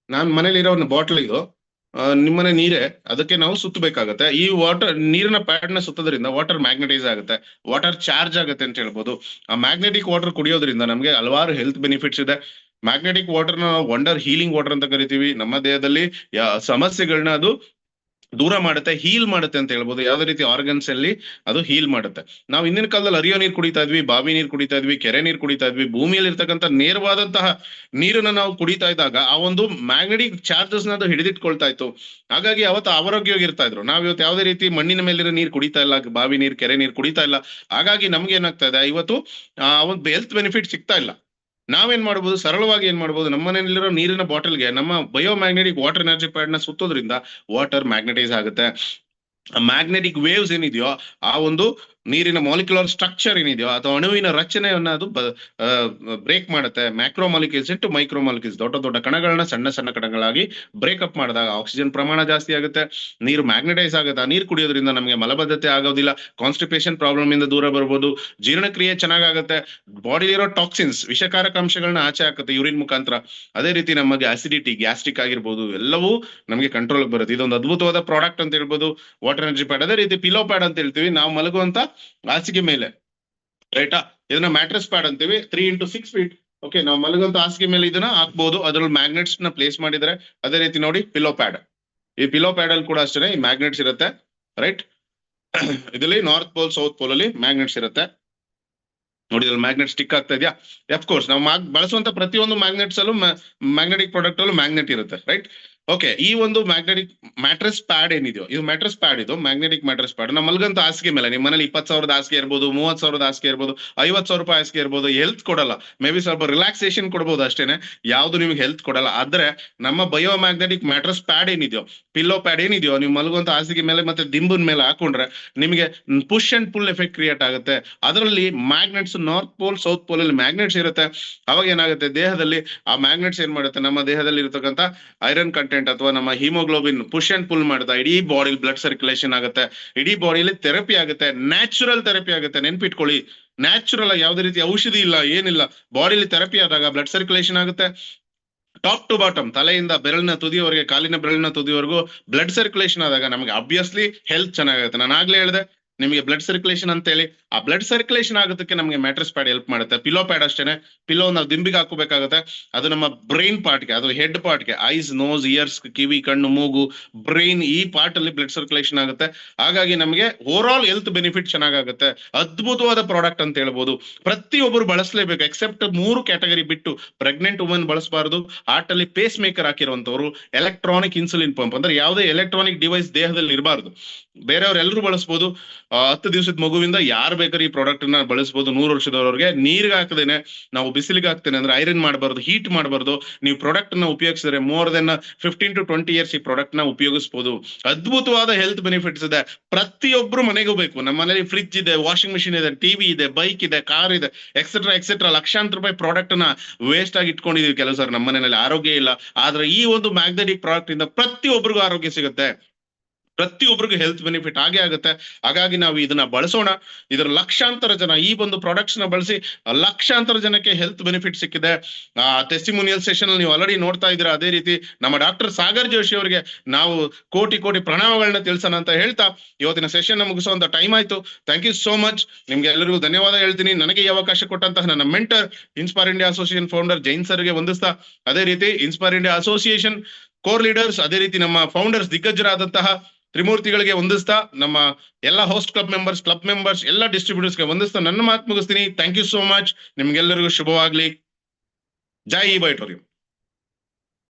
ನಾನ್ ಮನೇಲಿ ಇರೋ ಒಂದು ಬಾಟಲ್ ಇದು, ನಿಮ್ಮನೆ ನೀರೇ, ಅದಕ್ಕೆ ನಾವು ಸುತ್ತಬೇಕಾಗತ್ತೆ. ಈ ವಾಟರ್ ನೀರಿನ ಪ್ಯಾಡ್ ನ ಸುತ್ತೋದ್ರಿಂದ ವಾಟರ್ ಮ್ಯಾಗ್ನೆಟೈಸ್ ಆಗುತ್ತೆ, ವಾಟರ್ ಚಾರ್ಜ್ ಆಗುತ್ತೆ ಅಂತ ಹೇಳ್ಬೋದು. ಆ ಮ್ಯಾಗ್ನೆಟಿಕ್ ವಾಟರ್ ಕುಡಿಯೋದ್ರಿಂದ ನಮಗೆ ಹಲವಾರು ಹೆಲ್ತ್ ಬೆನಿಫಿಟ್ಸ್ ಇದೆ. ಮ್ಯಾಗ್ನೆಟಿಕ್ ವಾಟರ್ ನ ವಂಡರ್ ಹೀಲಿಂಗ್ ವಾಟರ್ ಅಂತ ಕರಿತೀವಿ. ನಮ್ಮ ದೇಹದಲ್ಲಿ ಸಮಸ್ಯೆಗಳನ್ನ ಅದು ದೂರ ಮಾಡುತ್ತೆ, ಹೀಲ್ ಮಾಡುತ್ತೆ ಅಂತ ಹೇಳ್ಬೋದು. ಯಾವ್ದೇ ರೀತಿ ಆರ್ಗನ್ಸ್ ಅಲ್ಲಿ ಅದು ಹೀಲ್ ಮಾಡುತ್ತೆ. ನಾವು ಹಿಂದಿನ ಕಾಲದಲ್ಲಿ ಹರಿಯೋ ನೀರು ಕುಡಿತಾ ಇದ್ವಿ, ಬಾವಿ ನೀರು ಕುಡಿತಾ ಇದ್ವಿ, ಕೆರೆ ನೀರು ಕುಡಿತಾ ಇದ್ವಿ. ಭೂಮಿಯಲ್ಲಿ ಇರ್ತಕ್ಕಂಥ ನೇರವಾದಂತಹ ನೀರನ್ನ ನಾವು ಕುಡಿತಾ ಇದ್ದಾಗ ಆ ಒಂದು ಮ್ಯಾಗ್ನೆಟಿಕ್ ಚಾರ್ಜಸ್ ನ ಅದು ಹಿಡಿದಿಟ್ಕೊಳ್ತಾ ಇತ್ತು. ಹಾಗಾಗಿ ಅವತ್ತು ಆರೋಗ್ಯವಾಗಿ ಇರ್ತಾ ಇದ್ರು. ನಾವ್ ಇವತ್ತು ಯಾವುದೇ ರೀತಿ ಮಣ್ಣಿನ ಮೇಲಿರೋ ನೀರು ಕುಡಿತಾ ಇಲ್ಲ, ಬಾವಿ ನೀರು, ಕೆರೆ ನೀರು ಕುಡಿತಾ ಇಲ್ಲ. ಹಾಗಾಗಿ ನಮ್ಗೆ ಏನಾಗ್ತಾ ಇದೆ ಇವತ್ತು ಆ ಒಂದು ಹೆಲ್ತ್ ಬೆನಿಫಿಟ್ ಸಿಗ್ತಾ ಇಲ್ಲ. ನಾವೇನ್ ಮಾಡ್ಬೋದು, ಸರಳವಾಗಿ ಏನ್ ಮಾಡ್ಬೋದು, ನಮ್ಮ ಮನೆಯಲ್ಲಿರೋ ನೀರಿನ ಬಾಟಲ್ಗೆ ನಮ್ಮ ಬಯೋಮ್ಯಾಗ್ನೆಟಿಕ್ ವಾಟರ್ ಎನರ್ಜಿ ಪ್ಯಾಡ್ ನ ಸುತ್ತೋದ್ರಿಂದ ವಾಟರ್ ಮ್ಯಾಗ್ನೆಟೈಸ್ ಆಗುತ್ತೆ. ಮ್ಯಾಗ್ನೆಟಿಕ್ ವೇವ್ಸ್ ಏನಿದೆಯೋ ಆ ಒಂದು ನೀರಿನ ಮಾಲಿಕ್ಯುಲರ್ ಸ್ಟ್ರಕ್ಚರ್ ಏನಿದೆಯೋ ಅಥವಾ ಅಣುವಿನ ರಚನೆಯನ್ನ ಅದು ಬ್ರೇಕ್ ಮಾಡುತ್ತೆ. Macro molecules into micro molecules, ದೊಡ್ಡ ದೊಡ್ಡ ಕಣಗಳನ್ನ ಸಣ್ಣ ಸಣ್ಣ ಕಣಗಳಾಗಿ ಬ್ರೇಕಪ್ ಮಾಡಿದಾಗ ಆಕ್ಸಿಜನ್ ಪ್ರಮಾಣ ಜಾಸ್ತಿ ಆಗುತ್ತೆ, ನೀರು ಮ್ಯಾಗ್ನೆಟೈಸ್ ಆಗುತ್ತೆ. ಆ ನೀರು ಕುಡಿಯೋದ್ರಿಂದ ನಮಗೆ ಮಲಬದ್ಧತೆ ಆಗೋದಿಲ್ಲ, ಕಾನ್ಸ್ಟಿಪೇಷನ್ ಪ್ರಾಬ್ಲಮ್ ಇಂದ ದೂರ ಬರ್ಬೋದು, ಜೀರ್ಣಕ್ರಿಯೆ ಚೆನ್ನಾಗಾಗುತ್ತೆ, ಬಾಡಿಲಿರೋ ಟಾಕ್ಸಿನ್ಸ್ ವಿಷಕಾರಕ ಅಂಶಗಳನ್ನ ಆಚೆ ಹಾಕುತ್ತೆ ಯೂರಿನ್ ಮುಖಾಂತರ. ಅದೇ ರೀತಿ ನಮಗೆ ಅಸಿಡಿಟಿ, ಗ್ಯಾಸ್ಟ್ರಿಕ್ ಆಗಿರ್ಬೋದು, ಎಲ್ಲವೂ ನಮಗೆ ಕಂಟ್ರೋಲ್ ಬರುತ್ತೆ. ಇದೊಂದು ಅದ್ಭುತವಾದ ಪ್ರಾಡಕ್ಟ್ ಅಂತ ಹೇಳ್ಬೋದು ವಾಟರ್ ಎನರ್ಜಿ ಪ್ಯಾಡ್. ಅದೇ ರೀತಿ ಪಿಲೋ ಪ್ಯಾಡ್ ಅಂತ ಹೇಳ್ತೀವಿ, ನಾವು ಮಲಗುವಂತ ಹಾಸಿಗೆ ಮೇಲೆ, ರೈಟಾ. ಇದನ್ನ ಮ್ಯಾಟ್ರೆಸ್ ಪ್ಯಾಡ್ ಅಂತೀವಿ, 3x6 ಫೀಟ್. ಓಕೆ, ನಾವು ಮಲಗುವಂತ ಹಾಸಿಗೆ ಮೇಲೆ ಇದನ್ನ ಹಾಕ್ಬಹುದು. ಅದ್ರಲ್ಲಿ ಮ್ಯಾಗ್ನೆಟ್ಸ್ ನ ಪ್ಲೇಸ್ ಮಾಡಿದ್ರೆ. ಅದೇ ರೀತಿ ನೋಡಿ ಪಿಲೋ ಪ್ಯಾಡ್, ಈ ಪಿಲೋ ಪ್ಯಾಡ್ ಅಲ್ಲಿ ಕೂಡ ಅಷ್ಟೇ ಈ ಮ್ಯಾಗ್ನೆಟ್ಸ್ ಇರುತ್ತೆ, ರೈಟ್. ಇದರಲ್ಲಿ ನಾರ್ತ್ ಪೋಲ್ ಸೌತ್ ಪೋಲ್ ಅಲ್ಲಿ ಮ್ಯಾಗ್ನೆಟ್ಸ್ ಇರುತ್ತೆ ನೋಡಿ. ಇದ್ರಲ್ಲಿ ಮ್ಯಾಗ್ನೆಟ್ ಸ್ಟಿಕ್ ಆಗ್ತಾ ಇದೆಯಾ? ಅಫ್ಕೋರ್ಸ್ ನಾವು ಬಳಸುವಂತ ಪ್ರತಿಯೊಂದು ಮ್ಯಾಗ್ನೆಟ್ಸ್ ಅಲ್ಲೂ, ಮ್ಯಾಗ್ನೆಟಿಕ್ ಪ್ರಾಡಕ್ಟ್ ಅಲ್ಲೂ ಮ್ಯಾಗ್ನೆಟ್ ಇರುತ್ತೆ, ರೈಟ್. ಓಕೆ, ಈ ಒಂದು ಮ್ಯಾಗ್ನೆಟಿಕ್ ಮ್ಯಾಟ್ರೆಸ್ ಪ್ಯಾಡ್ ಏನಿದೆಯೋ, ಇದು ಮ್ಯಾಟ್ರೆಸ್ ಪ್ಯಾಡ್, ಇದು ಮ್ಯಾಗ್ನೆಟಿಕ್ ಮ್ಯಾಟ್ರೆಸ್ ಪ್ಯಾಡ್. ನಮ್ಮ ಮಲ್ಗಂತ ಹಾಸಿಗೆ ಮೇಲೆ, ನಿಮ್ಮ ಮನೇಲಿ 20,000 ಹಾಸಿಗೆ ಇರ್ಬೋದು, 30,000 ಹಾಸಿಗೆ ಇರ್ಬೋದು, 50,000 ರೂಪಾಯಿ ಹಾಸಿಗೆ ಇರ್ಬೋದು, ಹೆಲ್ತ್ ಕೊಡಲ್ಲ. ಮೇ ಬಿ ಸ್ವಲ್ಪ ರಿಲ್ಯಾಕ್ಸೇಷನ್ ಕೊಡ್ಬೋದು ಅಷ್ಟೇನೆ, ಯಾವ್ದು ನಿಮ್ಗೆ ಹೆಲ್ತ್ ಕೊಡಲ್ಲ. ಆದ್ರೆ ನಮ್ಮ ಬಯೋ ಮ್ಯಾಗ್ನೆಟಿಕ್ ಮ್ಯಾಟ್ರೆಸ್ ಪ್ಯಾಡ್ ಏನಿದೆಯೋ, ಪಿಲ್ಲೋ ಪ್ಯಾಡ್ ಏನಿದೆಯೋ, ನೀವು ಮಲ್ಗುವಂತ ಹಾಸಿಗೆ ಮೇಲೆ ಮತ್ತೆ ದಿಂಬನ್ ಮೇಲೆ ಹಾಕೊಂಡ್ರೆ ನಿಮಗೆ push and pull effect create ಆಗುತ್ತೆ. ಅದರಲ್ಲಿ magnets north pole south pole ಅಲ್ಲಿ ಮ್ಯಾಗ್ನೆಟ್ಸ್ ಇರುತ್ತೆ. ಅವಾಗ ಏನಾಗುತ್ತೆ, ದೇಹದಲ್ಲಿ ಆ ಮ್ಯಾಗ್ನೆಟ್ಸ್ ಏನ್ ಮಾಡುತ್ತೆ, ನಮ್ಮ ದೇಹದಲ್ಲಿ ಇರತಕ್ಕಂತ ಐರನ್ ಕಂಟೆಂಟ್ ಅಥವಾ ನಮ್ಮ ಹಿಮೋಗ್ಲೋಬಿನ್ ಪುಷ್ ಅಂಡ್ ಪುಲ್ ಮಾಡ್ತಾ ಇಡೀ ಬಾಡಿ ಬ್ಲಡ್ ಸರ್ಕ್ಯುಲೇಷನ್ ಆಗುತ್ತೆ, ಇಡೀ ಬಾಡಿಯಲ್ಲಿ ಥೆರಪಿ ಆಗುತ್ತೆ, ನ್ಯಾಚುರಲ್ ಥೆರಪಿ ಆಗುತ್ತೆ. ನೆನ್ಪಿಟ್ಕೊಳ್ಳಿ, ನ್ಯಾಚುರಲ್ ಆಗಿ ಯಾವುದೇ ರೀತಿ ಔಷಧಿ ಇಲ್ಲ, ಏನಿಲ್ಲ. ಬಾಡಿಲಿ ಥೆರಪಿ ಆದಾಗ ಬ್ಲಡ್ ಸರ್ಕ್ಯುಲೇಷನ್ ಆಗುತ್ತೆ. ಟಾಪ್ ಟು ಬಾಟಮ್, ತಲೆಯಿಂದ ಬೆರಳಿನ ತುದಿಯವರೆಗೆ, ಕಾಲಿನ ಬೆರಳಿನ ತುದಿವರೆಗೂ ಬ್ಲಡ್ ಸರ್ಕ್ಯುಲೇಷನ್ ಆದಾಗ ನಮಗೆ ಅಬ್ವಿಯಸ್ಲಿ ಹೆಲ್ತ್ ಚೆನ್ನಾಗುತ್ತೆ. ನಾನು ಆಗ್ಲೇ ಹೇಳಿದೆ ನಿಮಗೆ ಬ್ಲಡ್ ಸರ್ಕ್ಯುಲೇಷನ್ ಅಂತ ಹೇಳಿ. ಆ ಬ್ಲಡ್ ಸರ್ಕ್ಯುಲೇಷನ್ ಆಗೋದಕ್ಕೆ ನಮಗೆ ಮ್ಯಾಟ್ರೆಸ್ ಪ್ಯಾಡ್ ಹೆಲ್ಪ್ ಮಾಡುತ್ತೆ. ಪಿಲೋ ಪ್ಯಾಡ್ ಅಷ್ಟೇನೆ, ಪಿಲೋ ನಾವು ದಿಂಬಿಗೆ ಹಾಕೋಬೇಕಾಗುತ್ತೆ. ಅದು ನಮ್ಮ ಬ್ರೈನ್ ಪಾರ್ಟ್ಗೆ, ಅದು ಹೆಡ್ ಪಾರ್ಟ್ಗೆ, ಐಸ್, ನೋಸ್, ಇಯರ್ಸ್, ಕಿವಿ, ಕಣ್ಣು, ಮೂಗು, ಬ್ರೈನ್, ಈ ಪಾರ್ಟ್ ಅಲ್ಲಿ ಬ್ಲಡ್ ಸರ್ಕ್ಯುಲೇಷನ್ ಆಗುತ್ತೆ. ಹಾಗಾಗಿ ನಮಗೆ ಓವರ್ ಆಲ್ ಹೆಲ್ತ್ ಬೆನಿಫಿಟ್ ಚೆನ್ನಾಗುತ್ತೆ. ಅದ್ಭುತವಾದ ಪ್ರಾಡಕ್ಟ್ ಅಂತ ಹೇಳ್ಬೋದು. ಪ್ರತಿಯೊಬ್ಬರು ಬಳಸಲೇಬೇಕು, ಎಕ್ಸೆಪ್ಟ್ 3 ಕ್ಯಾಟಗರಿ ಬಿಟ್ಟು. ಪ್ರೆಗ್ನೆಂಟ್ ವುಮನ್ ಬಳಸಬಾರದು, ಹಾರ್ಟ್ ಅಲ್ಲಿ ಪೇಸ್ ಮೇಕರ್ ಹಾಕಿರುವಂತವ್ರು, ಎಲೆಕ್ಟ್ರಾನಿಕ್ ಇನ್ಸುಲಿನ್ ಪಂಪ್ ಅಂದ್ರೆ ಯಾವುದೇ ಎಲೆಕ್ಟ್ರಾನಿಕ್ ಡಿವೈಸ್ ದೇಹದಲ್ಲಿ ಇರಬಾರ್ದು. ಬೇರೆಯವ್ರು ಎಲ್ಲರೂ ಬಳಸಬಹುದು. 10 ದಿವಸದ ಮಗುವಿಂದ ಯಾರು ಬೇಕಾದ್ರೆ ಈ ಪ್ರಾಡಕ್ಟ್ ನ ಬಳಸಬಹುದು. 100 ವರ್ಷದವರೆಗೆ ನೀರಿಗೆ ಹಾಕದೇನೆ, ನಾವು ಬಿಸಿಲಿಗೆ ಹಾಕ್ತೇನೆ ಅಂದ್ರೆ ಐರನ್ ಮಾಡಬಾರ್ದು, ಹೀಟ್ ಮಾಡಬಾರ್ದು. ನೀವು ಪ್ರಾಡಕ್ಟ್ ನ ಉಪಯೋಗಿಸಿದ್ರೆ ಮೋರ್ ದೆನ್ 15 to 20 ಇಯರ್ಸ್ ಈ ಪ್ರಾಡಕ್ಟ್ ನ ಉಪಯೋಗಿಸಬಹುದು. ಅದ್ಭುತವಾದ ಹೆಲ್ತ್ ಬೆನಿಫಿಟ್ಸ್ ಇದೆ. ಪ್ರತಿಯೊಬ್ರು ಮನೆಗೂ ಬೇಕು. ನಮ್ಮ ಮನೇಲಿ ಫ್ರಿಡ್ಜ್ ಇದೆ, ವಾಷಿಂಗ್ ಮಿಷಿನ್ ಇದೆ, ಟಿವಿ ಇದೆ, ಬೈಕ್ ಇದೆ, ಕಾರ್ ಇದೆ, ಎಕ್ಸೆಟ್ರಾ ಎಕ್ಸೆಟ್ರಾ. ಲಕ್ಷಾಂತರ ರೂಪಾಯಿ ಪ್ರಾಡಕ್ಟ್ ನ ವೇಸ್ಟ್ ಆಗಿ ಇಟ್ಕೊಂಡಿದೀವಿ ಕೆಲವು ಸರ್. ನಮ್ಮ ಮನೆಯಲ್ಲಿ ಆರೋಗ್ಯ ಇಲ್ಲ. ಆದ್ರೆ ಈ ಒಂದು ಮ್ಯಾಗ್ನೆಟಿಕ್ ಪ್ರಾಡಕ್ಟ್ ಇಂದ ಪ್ರತಿಯೊಬ್ಬರಿಗೂ ಆರೋಗ್ಯ ಸಿಗುತ್ತೆ, ಪ್ರತಿಯೊಬ್ಬರಿಗೂ ಹೆಲ್ತ್ ಬೆನಿಫಿಟ್ ಆಗೇ ಆಗುತ್ತೆ. ಹಾಗಾಗಿ ನಾವು ಇದನ್ನ ಬಳಸೋಣ. ಇದರ ಲಕ್ಷಾಂತರ ಜನ ಈ ಒಂದು ಪ್ರಾಡಕ್ಟ್ಸ್ ನ ಬಳಸಿ ಲಕ್ಷಾಂತರ ಜನಕ್ಕೆ ಹೆಲ್ತ್ ಬೆನಿಫಿಟ್ ಸಿಕ್ಕಿದೆ. ಟೆಸ್ಟಿಮೋನಿಯಲ್ ಸೆಷನ್ ಅಲ್ಲಿ ನೀವು ಆಲ್ರೆಡಿ ನೋಡ್ತಾ ಇದ್ದೀರಾ. ಅದೇ ರೀತಿ ನಮ್ಮ ಡಾಕ್ಟರ್ ಸಾಗರ್ ಜೋಶಿ ಅವರಿಗೆ ನಾವು ಕೋಟಿ ಕೋಟಿ ಪ್ರಣಾಮಗಳನ್ನ ತಿಳಿಸೋಣ ಅಂತ ಹೇಳ್ತಾ ಇವತ್ತಿನ ಸೆಷನ್ ಮುಗಿಸುವಂತ ಟೈಮ್ ಆಯ್ತು. Thank you so much. ನಿಮ್ಗೆ ಎಲ್ಲರಿಗೂ ಧನ್ಯವಾದ ಹೇಳ್ತೀನಿ. ನನಗೆ ಈ ಅವಕಾಶ ಕೊಟ್ಟಂತಹ ನನ್ನ mentor inspire India association founder Jain ಸರ್ಗೆ ವಂದಿಸ್ತಾ, ಅದೇ ರೀತಿ inspire India association core leaders, ಅದೇ ರೀತಿ ನಮ್ಮ ಫೌಂಡರ್ಸ್ ದಿಗ್ಗಜರಾದಂತಹ ತ್ರಿಮೂರ್ತಿಗಳಿಗೆ ವಂದಿಸ್ತಾ, ನಮ್ಮ ಎಲ್ಲ ಹೋಸ್ಟ್ ಕ್ಲಬ್ ಮೆಂಬರ್ಸ್, ಎಲ್ಲ ಡಿಸ್ಟ್ರಿಬ್ಯೂಟರ್ಸ್ಗೆ ವಂದಿಸ್ತಾ ನನ್ನ ಮಾತು ಮುಗಿಸ್ತೀನಿ. Thank you so much. ನಿಮ್ಗೆಲ್ಲರಿಗೂ ಶುಭವಾಗ್ಲಿ. ಜೈ ಈ ಬೈಟೋರಿಯಂ.